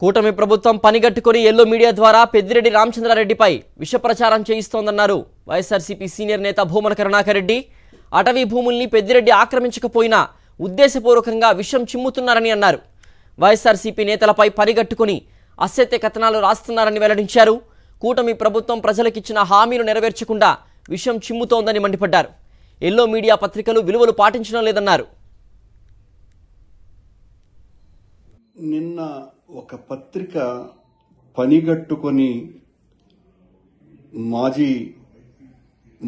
కూటమి ప్రభుత్వం పనిగట్టుకుని ఎల్లో మీడియా ద్వారా పెద్దిరెడ్డి రామచంద్రారెడ్డిపై విష ప్రచారం చేయిస్తోందన్నారు వైఎస్ఆర్సీపీ సీనియర్ నేత భూమన కరుణాకర్ రెడ్డి. అటవీ భూముల్ని పెద్దిరెడ్డి ఆక్రమించకపోయినా ఉద్దేశపూర్వకంగా విషం చిమ్ముతున్నారని అన్నారు. వైఎస్ఆర్సీపీ నేతలపై పనిగట్టుకుని అసత్య కథనాలు రాస్తున్నారని వెల్లడించారు. కూటమి ప్రభుత్వం ప్రజలకిచ్చిన హామీలు నెరవేర్చకుండా విషం చిమ్ముతోందని మండిపడ్డారు. ఎల్లో మీడియా పత్రికలు విలువలు పాటించడం లేదన్నారు. నిన్న ఒక పత్రిక పనిగట్టుకొని మాజీ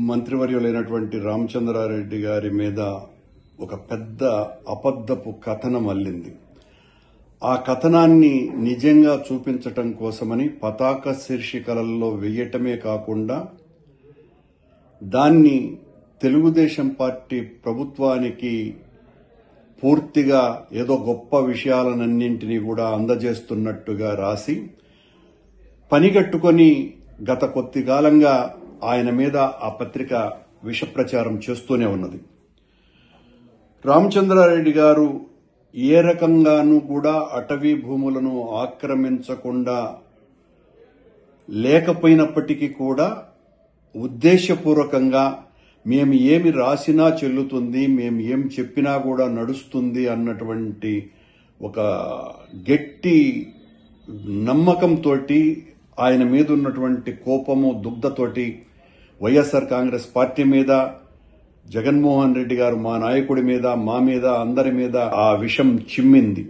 మంత్రివర్యులైనటువంటి రామచంద్రారెడ్డి గారి మీద ఒక పెద్ద అబద్ధపు కథనం అల్లింది. ఆ కథనాన్ని నిజంగా చూపించటం కోసమని పతాక శీర్షికలలో వేయటమే కాకుండా దాన్ని తెలుగుదేశం పార్టీ ప్రభుత్వానికి పూర్తిగా ఏదో గొప్ప విషయాలన్నింటినీ కూడా అందజేస్తున్నట్టుగా రాసి పనిగట్టుకొని గత కొద్ది కాలంగా ఆయన మీద ఆ పత్రిక విషప్రచారం చేస్తూనే ఉన్నది. రామచంద్రారెడ్డి గారు ఏ రకంగానూ కూడా అటవీ భూములను ఆక్రమించకుండా లేకపోయినప్పటికీ కూడా ఉద్దేశపూర్వకంగా మేము ఏమి రాసినా చెల్లుతుంది, మేము ఏం చెప్పినా కూడా నడుస్తుంది అన్నటువంటి ఒక గట్టి నమ్మకంతో ఆయన మీద ఉన్నటువంటి కోపము దుగ్ధతోటి వైఎస్ఆర్ కాంగ్రెస్ పార్టీ మీద, జగన్మోహన్ రెడ్డి గారు మా నాయకుడి మీద, మా మీద, అందరి మీద ఆ విషం చిమ్మింది.